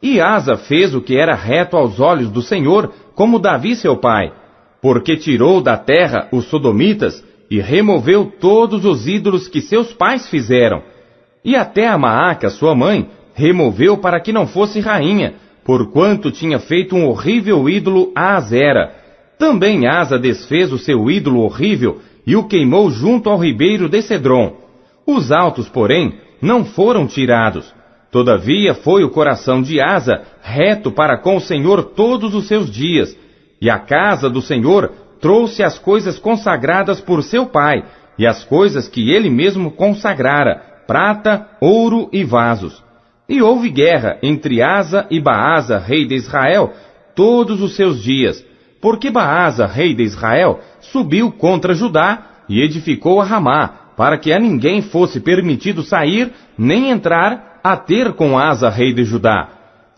E Asa fez o que era reto aos olhos do Senhor, como Davi seu pai, porque tirou da terra os sodomitas e removeu todos os ídolos que seus pais fizeram. E até a Maaca, sua mãe, removeu para que não fosse rainha, porquanto tinha feito um horrível ídolo a Azera. Também Asa desfez o seu ídolo horrível e o queimou junto ao ribeiro de Cedron. Os altos, porém, não foram tirados. Todavia foi o coração de Asa reto para com o Senhor todos os seus dias. E a casa do Senhor trouxe as coisas consagradas por seu pai, e as coisas que ele mesmo consagrara, prata, ouro e vasos. E houve guerra entre Asa e Baasa, rei de Israel, todos os seus dias, porque Baasa, rei de Israel, subiu contra Judá e edificou a Ramá, para que a ninguém fosse permitido sair, nem entrar, a ter com Asa, rei de Judá.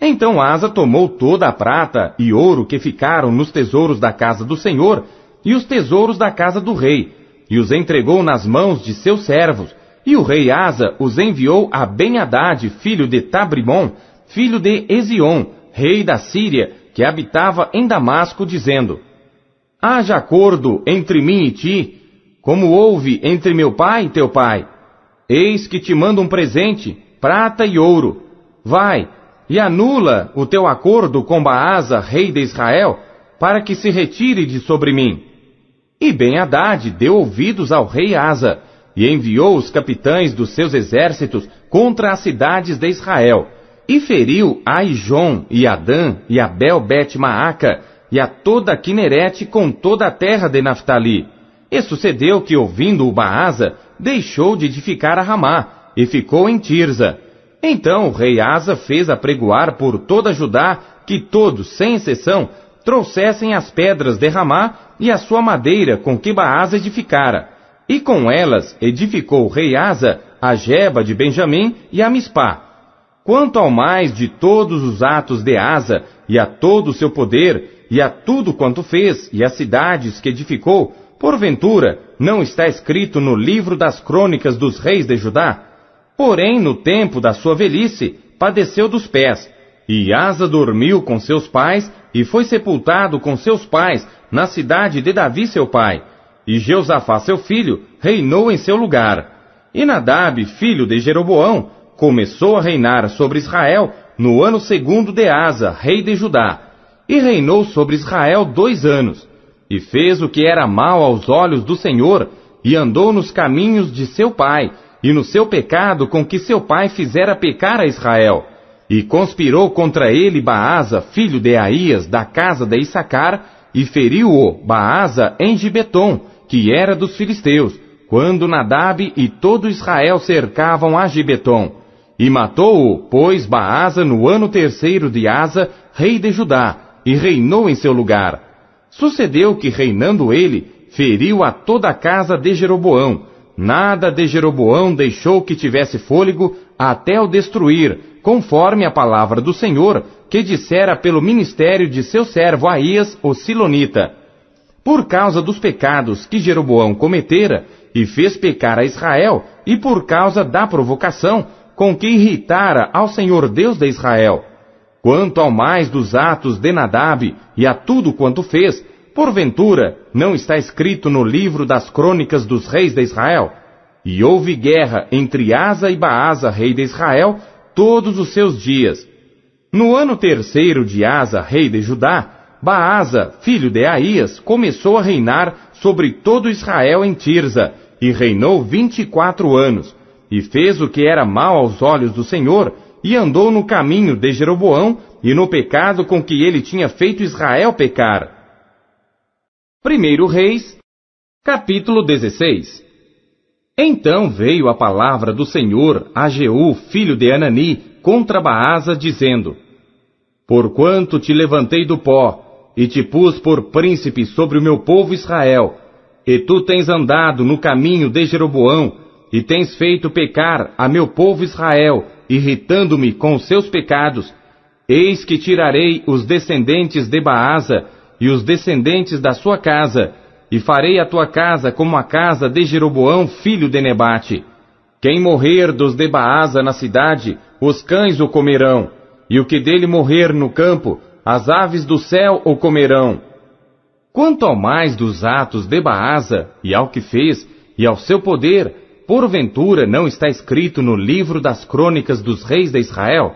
Então Asa tomou toda a prata e ouro que ficaram nos tesouros da casa do Senhor, e os tesouros da casa do rei, e os entregou nas mãos de seus servos, e o rei Asa os enviou a Ben-Hadad, filho de Tabrimon, filho de Ezion, rei da Síria, que habitava em Damasco, dizendo: Haja acordo entre mim e ti, como houve entre meu pai e teu pai. Eis que te mando um presente, prata e ouro. Vai, e anula o teu acordo com Baasa, rei de Israel, para que se retire de sobre mim. E Ben-Hadad deu ouvidos ao rei Asa, e enviou os capitães dos seus exércitos contra as cidades de Israel, e feriu a Ijon, e a Dan, e a Bel-Bet-Maaca, e a toda Quinerete com toda a terra de Naftali. E sucedeu que, ouvindo o Baasa, deixou de edificar a Ramá, e ficou em Tirza. Então o rei Asa fez apregoar por toda Judá que todos, sem exceção, trouxessem as pedras de Ramá e a sua madeira com que Baasa edificara. E com elas edificou o rei Asa a Geba de Benjamim e a Mispá. Quanto ao mais de todos os atos de Asa, e a todo o seu poder, e a tudo quanto fez, e as cidades que edificou, porventura, não está escrito no livro das crônicas dos reis de Judá? Porém, no tempo da sua velhice, padeceu dos pés, e Asa dormiu com seus pais, e foi sepultado com seus pais na cidade de Davi seu pai. E Jeosafá seu filho reinou em seu lugar. E Nadab, filho de Jeroboão, começou a reinar sobre Israel no ano 2º de Asa, rei de Judá. E reinou sobre Israel 2 anos. E fez o que era mal aos olhos do Senhor, e andou nos caminhos de seu pai, e no seu pecado com que seu pai fizera pecar a Israel. E conspirou contra ele Baasa, filho de Aías, da casa de Issacar, e feriu-o Baasa em Gibeton, que era dos filisteus, quando Nadab e todo Israel cercavam a Gibeton. E matou-o, pois, Baasa no ano 3º de Asa, rei de Judá, e reinou em seu lugar. Sucedeu que, reinando ele, feriu a toda a casa de Jeroboão. Nada de Jeroboão deixou que tivesse fôlego até o destruir, conforme a palavra do Senhor, que dissera pelo ministério de seu servo Aías, o Silonita. Por causa dos pecados que Jeroboão cometera, e fez pecar a Israel, e por causa da provocação com que irritara ao Senhor Deus de Israel. Quanto ao mais dos atos de Nadab, e a tudo quanto fez, porventura, não está escrito no livro das crônicas dos reis de Israel? E houve guerra entre Asa e Baasa, rei de Israel, todos os seus dias. No ano 3º de Asa, rei de Judá, Baasa, filho de Aías, começou a reinar sobre todo Israel em Tirza, e reinou 24 anos, e fez o que era mal aos olhos do Senhor, e andou no caminho de Jeroboão, e no pecado com que ele tinha feito Israel pecar. 1 Reis, capítulo 16. Então veio a palavra do Senhor a Jeú, filho de Anani, contra Baasa, dizendo: Porquanto te levantei do pó, e te pus por príncipe sobre o meu povo Israel, e tu tens andado no caminho de Jeroboão, e tens feito pecar a meu povo Israel, irritando-me com os seus pecados, eis que tirarei os descendentes de Baasa, e os descendentes da sua casa, e farei a tua casa como a casa de Jeroboão, filho de Nebate. Quem morrer dos de Baasa na cidade, os cães o comerão, e o que dele morrer no campo, as aves do céu o comerão. Quanto ao mais dos atos de Baasa, e ao que fez, e ao seu poder, porventura não está escrito no livro das crônicas dos reis de Israel?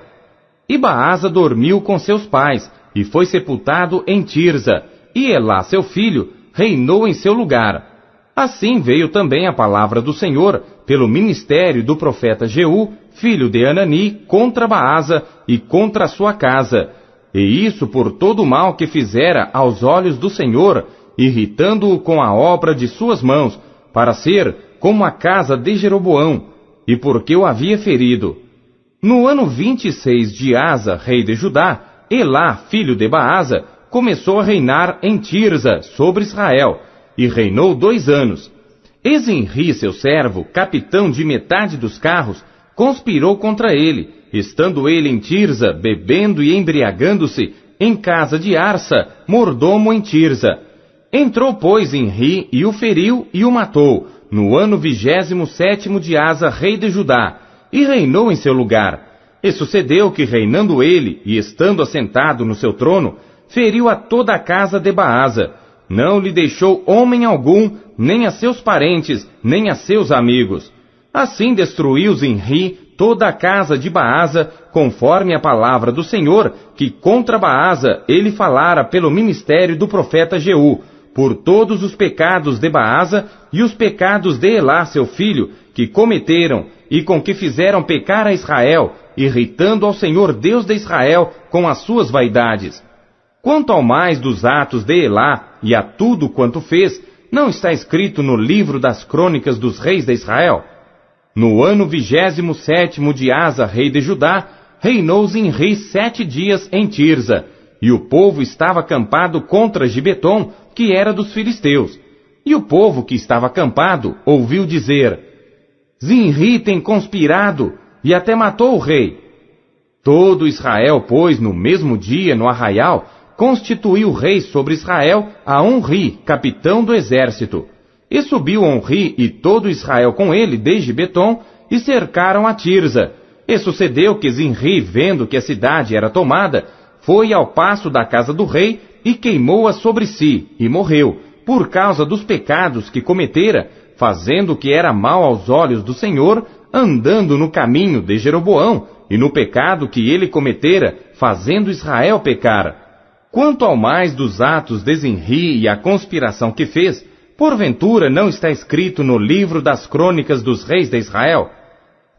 E Baasa dormiu com seus pais, e foi sepultado em Tirza, e Elá, seu filho, reinou em seu lugar. Assim veio também a palavra do Senhor, pelo ministério do profeta Jeú, filho de Anani, contra Baasa e contra a sua casa, e isso por todo o mal que fizera aos olhos do Senhor, irritando-o com a obra de suas mãos, para ser como a casa de Jeroboão, e porque o havia ferido. No ano 26 de Asa, rei de Judá, Elá, filho de Baasa, começou a reinar em Tirza, sobre Israel, e reinou 2 anos. Ezinri, seu servo, capitão de metade dos carros, conspirou contra ele, estando ele em Tirza, bebendo e embriagando-se, em casa de Arsa, mordomo em Tirza. Entrou, pois, Enri, e o feriu e o matou, no ano 27º de Asa, rei de Judá, e reinou em seu lugar. E sucedeu que, reinando ele, e estando assentado no seu trono, feriu a toda a casa de Baasa. Não lhe deixou homem algum, nem a seus parentes, nem a seus amigos. Assim destruiu Zinri toda a casa de Baasa, conforme a palavra do Senhor, que contra Baasa ele falara pelo ministério do profeta Jeú, por todos os pecados de Baasa e os pecados de Elá, seu filho, que cometeram e com que fizeram pecar a Israel, irritando ao Senhor Deus de Israel com as suas vaidades. Quanto ao mais dos atos de Elá e a tudo quanto fez, não está escrito no livro das crônicas dos reis de Israel? No ano 27º de Asa, rei de Judá, reinou Zinri 7 dias em Tirza, e o povo estava acampado contra Gibeton, que era dos filisteus. E o povo que estava acampado ouviu dizer: Zinri tem conspirado, e até matou o rei. Todo Israel, pois, no mesmo dia, no arraial, constituiu rei sobre Israel a Onri, capitão do exército. E subiu Onri e todo Israel com ele desde Betom, e cercaram a Tirza. E sucedeu que Zinri, vendo que a cidade era tomada, foi ao paço da casa do rei e queimou-a sobre si, e morreu, por causa dos pecados que cometera, fazendo o que era mal aos olhos do Senhor, andando no caminho de Jeroboão, e no pecado que ele cometera, fazendo Israel pecar. Quanto ao mais dos atos de Zinri e a conspiração que fez, porventura não está escrito no livro das crônicas dos reis de Israel?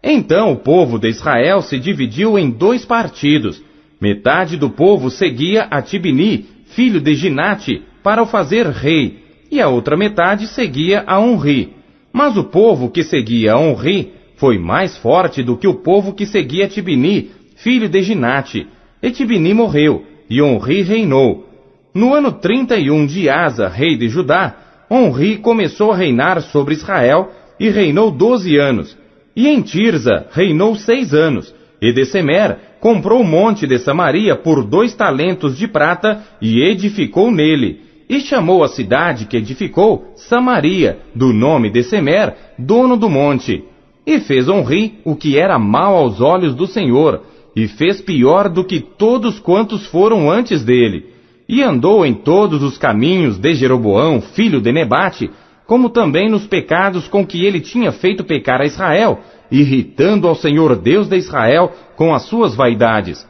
Então o povo de Israel se dividiu em 2 partidos. Metade do povo seguia a Tibni, filho de Ginate, para o fazer rei, e a outra metade seguia a Onri. Mas o povo que seguia a Onri foi mais forte do que o povo que seguia Tibni, filho de Ginate. E Tibni morreu, e Onri reinou. No ano 31 de Asa, rei de Judá, Onri começou a reinar sobre Israel, e reinou 12 anos. E em Tirza reinou 6 anos, e de Semer comprou o monte de Samaria por 2 talentos de prata, e edificou nele. E chamou a cidade que edificou Samaria, do nome de Semer, dono do monte. E fez Onri o que era mal aos olhos do Senhor, e fez pior do que todos quantos foram antes dele. E andou em todos os caminhos de Jeroboão, filho de Nebate, como também nos pecados com que ele tinha feito pecar a Israel, irritando ao Senhor Deus de Israel com as suas vaidades.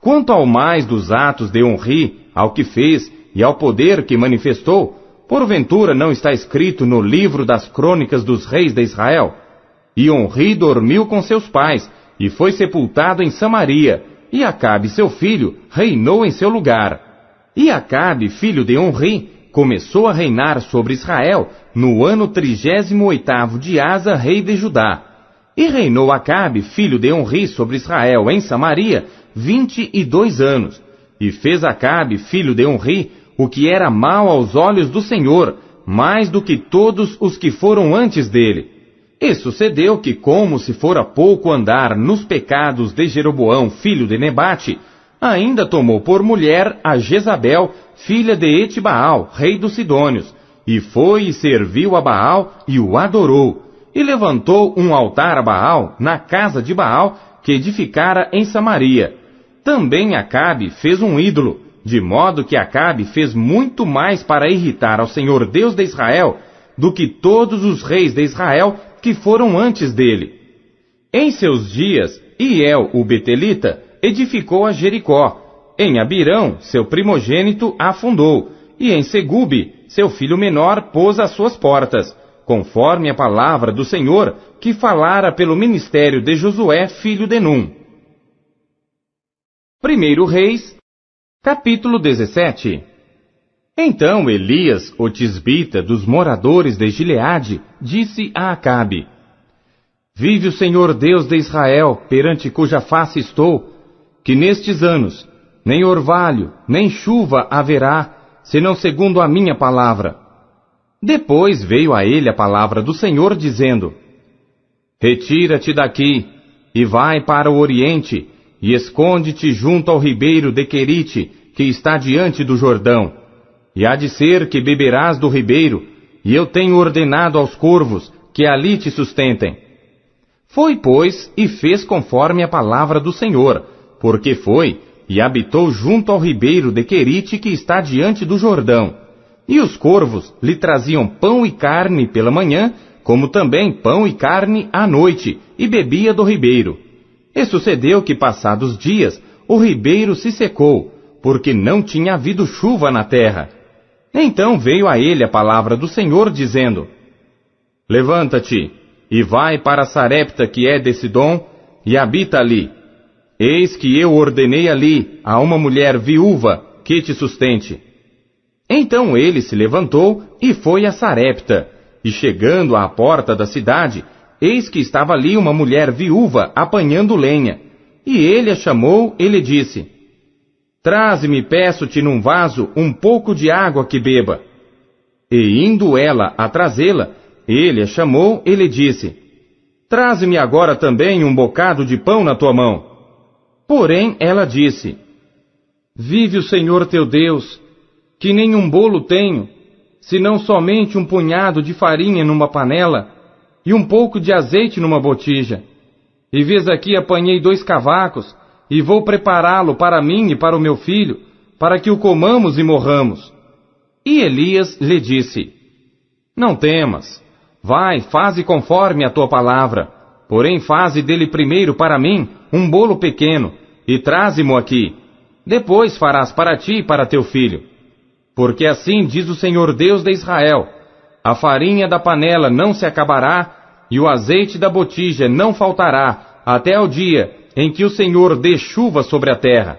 Quanto ao mais dos atos de Onri, ao que fez e ao poder que manifestou, porventura não está escrito no livro das crônicas dos reis de Israel? E Onri dormiu com seus pais, e foi sepultado em Samaria, e Acabe seu filho reinou em seu lugar. E Acabe, filho de Onri, começou a reinar sobre Israel no ano 38º de Asa, rei de Judá. E reinou Acabe, filho de Onri, sobre Israel em Samaria 22 anos. E fez Acabe, filho de Onri, o que era mal aos olhos do Senhor, mais do que todos os que foram antes dele. E sucedeu que, como se fora pouco andar nos pecados de Jeroboão, filho de Nebate, ainda tomou por mulher a Jezabel, filha de Etibaal, rei dos Sidônios, e foi e serviu a Baal e o adorou, e levantou um altar a Baal na casa de Baal, que edificara em Samaria. também Acabe fez um ídolo, de modo que Acabe fez muito mais para irritar ao Senhor Deus de Israel do que todos os reis de Israel que foram antes dele. Em seus dias, Hiel, o Betelita, edificou a Jericó. Em Abirão, seu primogênito, a fundou, e em Segube, seu filho menor, pôs as suas portas, conforme a palavra do Senhor, que falara pelo ministério de Josué, filho de Num. 1 Reis, capítulo 17. Então Elias, o tisbita dos moradores de Gileade, disse a Acabe: Vive o Senhor Deus de Israel, perante cuja face estou, que nestes anos nem orvalho, nem chuva haverá, senão segundo a minha palavra. Depois veio a ele a palavra do Senhor, dizendo: Retira-te daqui, e vai para o oriente, e esconde-te junto ao ribeiro de Querite, que está diante do Jordão. E há de ser que beberás do ribeiro, e eu tenho ordenado aos corvos que ali te sustentem. Foi, pois, e fez conforme a palavra do Senhor, porque foi e habitou junto ao ribeiro de Querite, que está diante do Jordão. E os corvos lhe traziam pão e carne pela manhã, como também pão e carne à noite, e bebia do ribeiro. E sucedeu que, passados dias, o ribeiro se secou, porque não tinha havido chuva na terra. Então veio a ele a palavra do Senhor, dizendo: Levanta-te, e vai para Sarepta, que é de Sidom, e habita ali. Eis que eu ordenei ali a uma mulher viúva que te sustente. Então ele se levantou e foi a Sarepta, e chegando à porta da cidade, eis que estava ali uma mulher viúva apanhando lenha. E ele a chamou e lhe disse: Traze-me, peço-te, num vaso um pouco de água que beba. E indo ela a trazê-la, ele a chamou e lhe disse: Traze-me agora também um bocado de pão na tua mão. Porém ela disse: Vive o Senhor teu Deus, que nem um bolo tenho, senão somente um punhado de farinha numa panela e um pouco de azeite numa botija. E vês aqui apanhei 2 cavacos, e vou prepará-lo para mim e para o meu filho, para que o comamos e morramos. E Elias lhe disse: Não temas, vai, faze conforme a tua palavra, porém faze dele primeiro para mim um bolo pequeno, e traze-mo aqui. Depois farás para ti e para teu filho. Porque assim diz o Senhor Deus de Israel: a farinha da panela não se acabará, e o azeite da botija não faltará, até o dia em que o Senhor dê chuva sobre a terra.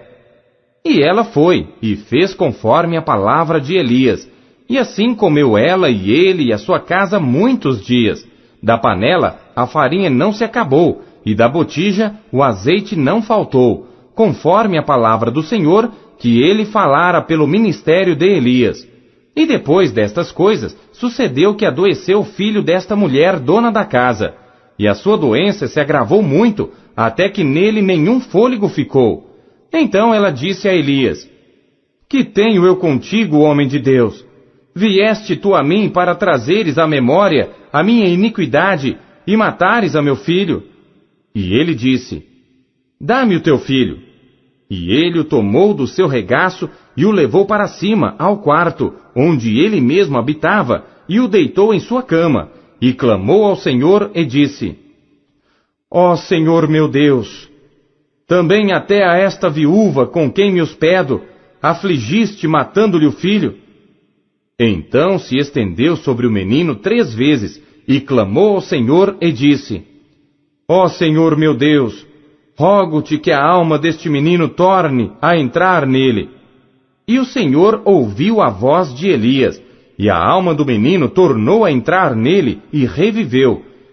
E ela foi, e fez conforme a palavra de Elias. E assim comeu ela e ele e a sua casa muitos dias. Da panela a farinha não se acabou, e da botija o azeite não faltou, conforme a palavra do Senhor, que ele falara pelo ministério de Elias. E depois destas coisas, sucedeu que adoeceu o filho desta mulher, dona da casa. E a sua doença se agravou muito, até que nele nenhum fôlego ficou. Então ela disse a Elias: Que tenho eu contigo, homem de Deus? Vieste tu a mim para trazeres à memória a minha iniquidade e matares a meu filho? E ele disse: Dá-me o teu filho. E ele o tomou do seu regaço e o levou para cima, ao quarto, onde ele mesmo habitava, e o deitou em sua cama, e clamou ao Senhor e disse: Ó Senhor meu Deus, também até a esta viúva com quem me hospedo, afligiste matando-lhe o filho? Então se estendeu sobre o menino 3 vezes, e clamou ao Senhor e disse: Ó Senhor meu Deus, rogo-te que a alma deste menino torne a entrar nele. E o Senhor ouviu a voz de Elias, e a alma do menino tornou a entrar nele e reviveu,